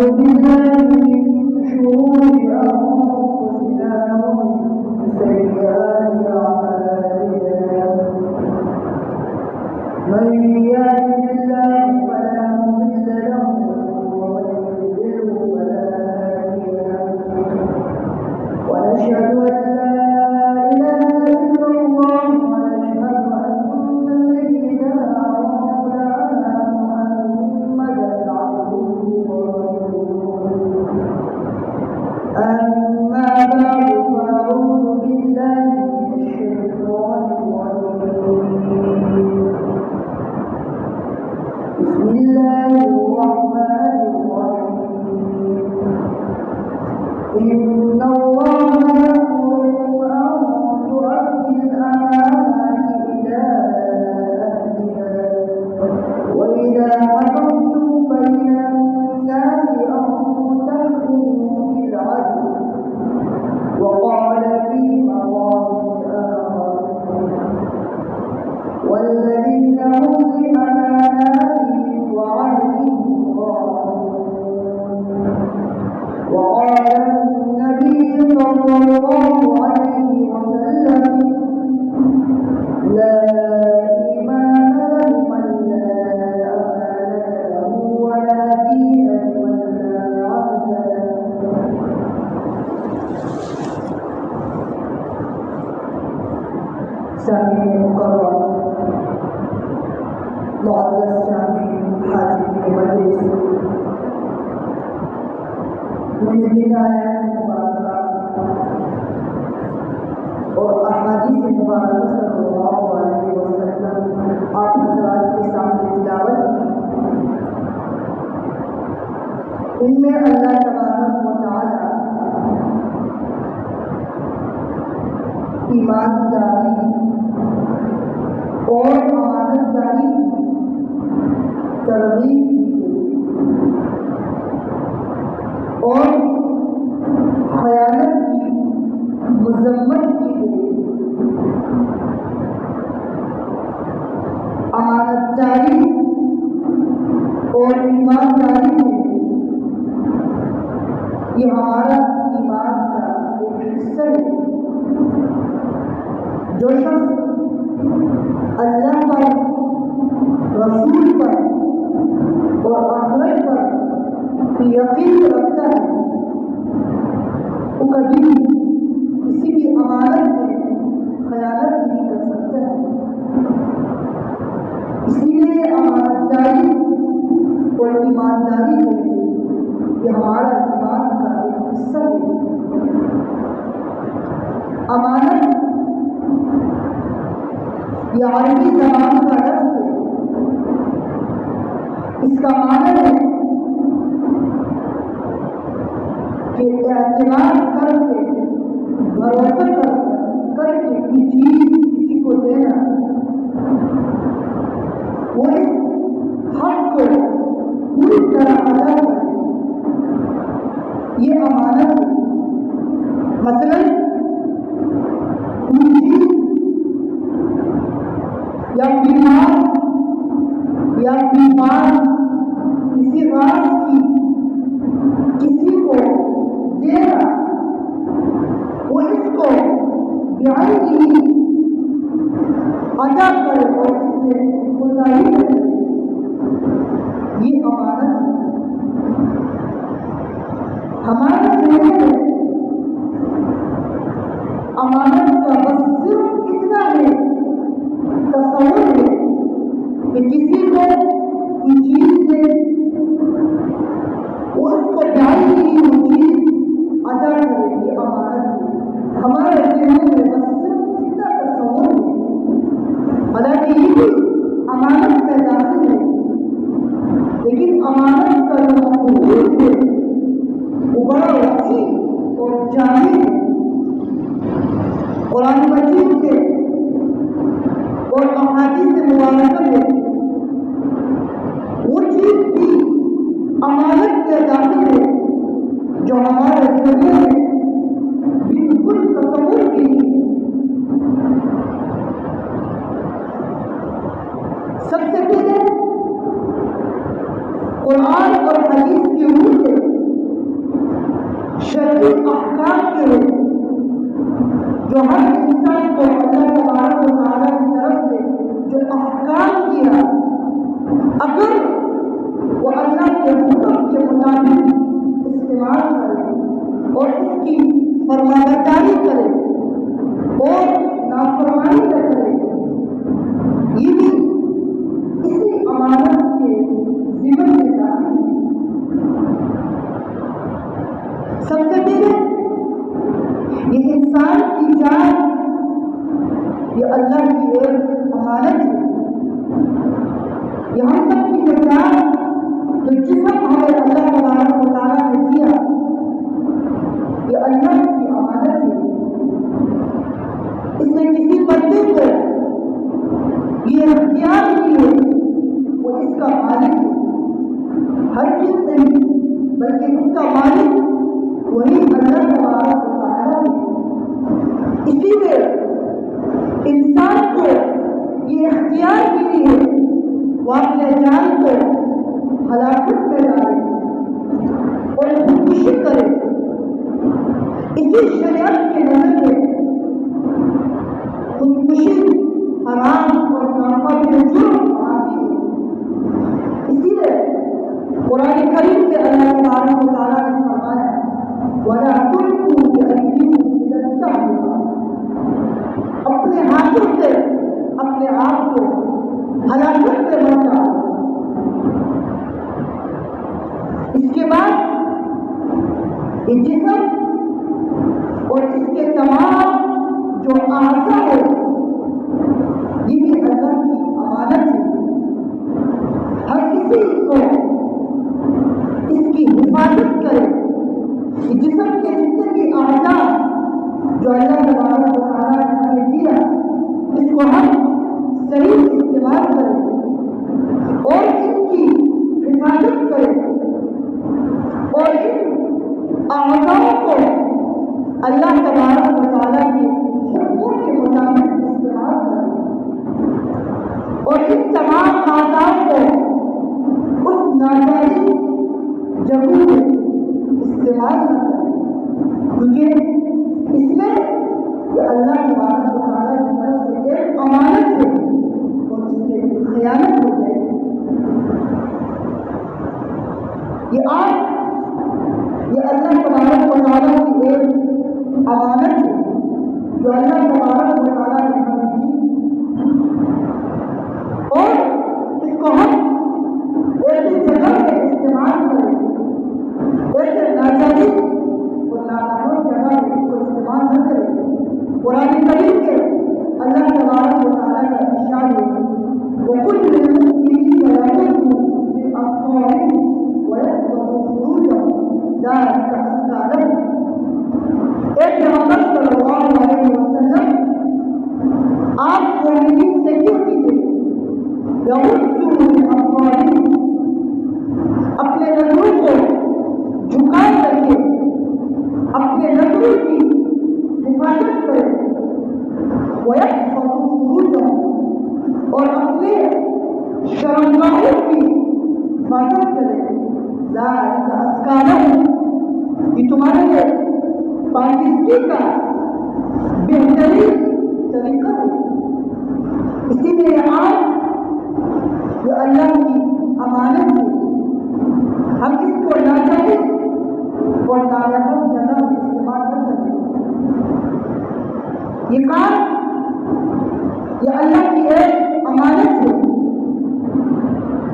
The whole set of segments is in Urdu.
بالله من شرور أنفسنا ومن سيئات أعمالنا من يهده الله فلا مضل له ومن يضلل فلا هادي له ونشهد أن لا إله إلا الله ونشهد أن سيدنا ومولانا محمدا عبده ورسوله أما بعد فأعوذ بالله من الشيطان الرجيم بسم الله الرحمن الرحيم إن الله يأمركم أن تؤدوا الأمانات إلى أهلها وإذا حكمتم بين الناس أن تحكموا بالعدل وقال في مواضع آخر والذين هم لأماناتهم وعهدهم راعون وقال النبي صلى الله عليه وسلم لا إيمان لمن لا أمانة له ولا دين لمن لا عهد له. سامعين مكرم معزز سامعين حاضرين مجلس من الآيات المباركة اور احادیث مبارکہ صلی اللہ علیہ وسلم آپ حضرات کے سامنے تلاوت کی ان میں اللہ تبارک و تعالی ایمانداری اور امانتداری ترغیب کی گئی اور خیانت کی مذمت کی گئی. امانتداری اور ایمانداری ہے یہ ہمارا ایمان کا ایک حصہ ہے. جو شخص اللہ پر رسول پر اور آخرت پر یقین رکھتا ہے وہ کبھی کسی بھی امانت میں خیانت نہیں کر سکتا ہے. اسی لیے امانتداری اور ایمانداری ہے یہ ہمارا ایمان کا ایک حصہ ہے. امانت یہ عربی زبان کا لفظ ہے. اس کا معنی ہے کہ اعتماد کر کے بھروسہ کر کے کوئی چیز کسی کو دینا وہ اس حق کو پوری طرح ادا کرے یہ امانت ہے. مثلا کوئی چیز یا بیمار کسی راز کی کسی کو دینا وہ اس کو بعینہ ادا کرے اور اس میں کوتاہی کرے یہ امانت ہے. ہمارے ذہن میں امانت کا بس صرف اتنا ہے تصور ہے کہ کسی کو کوئی چیز دے وہ اس کو جائے گی وہ چیز ادا کرے گی امانت ہے. ہمارے ذہن میں بس صرف اتنا تصور ہے. حالانکہ یہ بھی امانت میں داخل ہے لیکن امانت کا جو مفہوم ہے وہ بڑا وسیع اور جامع ہے. قرآن مجید کے اور احادیث مبارکہ میں وہ چیز بھی امانت کے داخل ہے جو ہمارے ذریعے میں بالکل تصور کی سب سے پہلے قرآن اور حدیث کی روح سے جو ہر انسان کو اللہ تبارک و تعالیٰ کی طرف سے جو احکام کیا، اگر وہ اللہ کے حکم کے مطابق استعمال کرے اور اس کی فرمانبرداری کرے اور نافرمانی نہ کرے، یہ بھی اسی امانت کے ذمہ میں داخل ہے۔ سب سے پہلے یہ انسان کی جان، یہ اللہ کی ایک امانت ہے۔ یہ ہم سب کی جو جان، جو جسم ہمیں اللہ تبارک و تعالیٰ نے دیا، یہ اللہ کی امانت ہے۔ اس نے کسی بندے کو یہ اختیار کی ہے، وہ اس کا مالک ہے، ہر چیز نہیں بلکہ اس کا مالک وہی اللہ تبارک و تعالیٰ ہے۔ اسی لیے انسان کو یہ اختیار ملی ہے وہ اپنے جان کو ہلاکت میں ڈالے اور خودکشی کرے۔ اسی شریعت کے نظر میں خودکشی حرام اور ناقابل جرم معافی ہے۔ اسی لیے قرآن کریم میں اللہ تبارک و تعالیٰ نے فرمایا وَلَا تُلْقُوا بِأَيْدِيكُمْ إِلَى التَّهْلُكَةِ، اپنے ہاتھوں سے اپنے آپ کو ہلاکت میں مت ڈالو۔ اس کے بعد یہ جسم اور اس کے تمام جو اعضاء ہے یہ بھی اللہ کی امانت ہے۔ ہر کسی کو اس کی حفاظت کرے۔ یہ جسم کے جتنے بھی اعضاء جو اللہ تبارک و تعالیٰ نے ہمیں دیا، اس کو ہم صحیح استعمال کریں اور ان کی حفاظت کریں اور ان اعضاء کو اللہ تبارک و تعالیٰ کے حکموں کے مطابق استعمال کریں اور ان تمام اعضاء کو اس ناجائز جگہوں میں استعمال نہ کریں، کیونکہ اس میں یہ اللہ تبارک و تعالیٰ کی طرف سے ایک امانت ہے اور اس سے خیانت ہو جائے۔ یہ آج یہ اللہ تبارک و تعالیٰ کی ایک امانت ہے جو اللہ تبارک و تعالیٰ نے ہمیں دی، اور اس کو ہم ایسی جگہ میں استعمال کریں، ایسے ناجائز اور ناقابل جگہ میں اس کو استعمال نہ کریں۔ قرآن کریم کے اللہ تبارک و تعالیٰ کا ارشاد ہے وَقُلْ لِلْمُؤْمِنِينَ يَغُضُّوا مِنْ أَبْصَارِهِمْ وَيَحْفَظُوا فُرُوجَهُمْ ذَلِكَ أَزْكَىٰ لَهُمْ۔ اے پیغمبر صلی اللہ علیہ وسلم، آپ مومنین سے کیوں کیجیے یغضوا من ابصارہم، اپنے نظروں کو جھکائے رکھے، اپنے نظروں کی حفاظت کرے، وَيَحْفَظُوا فُرُوجَهُمْ، اور اپنے شرمگاہوں کی حفاظت کرے، ذَلِكَ أَزْكَىٰ لَهُمْ، یہ تمہارے لیے پاکیزگی کا بہترین طریقہ ہے۔ اسی لیے آج یہ اللہ کی امانت ہے، ہم اس کو ناجائز اور نامحرم جگہ میں استعمال نہ کریں۔ یہ کام یہ اللہ کی ایک امانت ہے،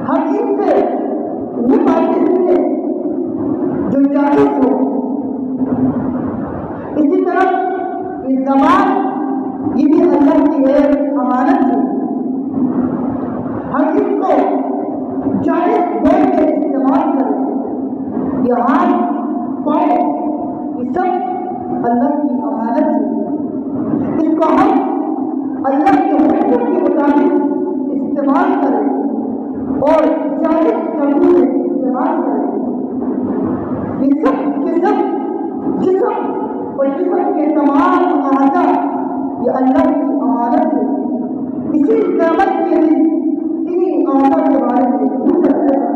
ہم ان سے وہ باتیں سنیں جو جائز ہو۔ اسی طرح یہ زبان یہ بھی اللہ کی ایک امانت ہے، ہم اس کو جائز بول کے استعمال کریں۔ یہ ہاتھ پاؤں یہ سب اللہ کی امانت ہے، اس کو ہم اللہ کے حکم کے مطابق استعمال کریں اور جائز جگہوں میں استعمال کریں۔ یہ سب کے سب جسم اور جسم کے تمام اعضاء یہ اللہ کی امانت ہے۔ اسی قیامت کے دن انہیں اعضاء کے بارے میں پوچھا جائے گا،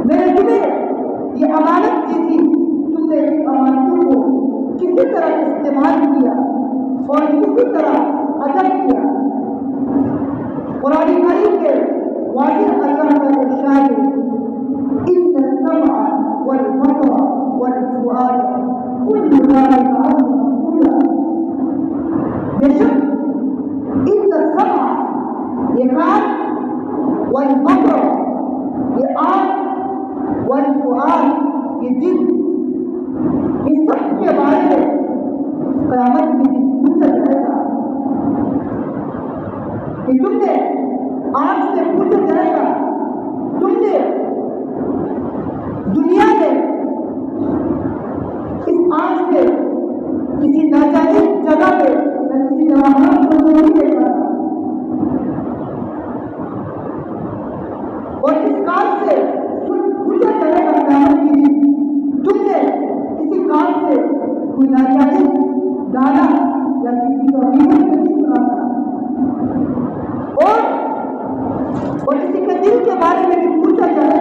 میں نے تمہیں یہ امانت دی تھی، تم نے ان امانتوں کو کسی طرح استعمال کیا اور اسی طرح ادب کیا۔ قرآن کریم کے واضح اللہ کا ارشاد ہے ان السمع والبصر والفؤاد كل ذلك عنه مسؤول۔ بے شک ان السمع یہ کان، والبصر یہ آنکھ، والفؤاد یہ دل، ان سب کے بارے میں قیامت کے دن پوچھا جائے گا کہ تم نے آنکھ سے پوچھا جائے گا تم نے دنیا میں اس آنکھ سے کسی ناجائز جگہ پہ یا کسی نواحان کو نہیں دیکھا تھا، اور اس کان سے پوچھا جائے گا قیامت کے دن تم نے کسی کان سے کوئی ناجائز گانا یا کسی کو غیبت نہیں سنا تھا، اور کسی کے دل کے بارے میں بھی پوچھا جائے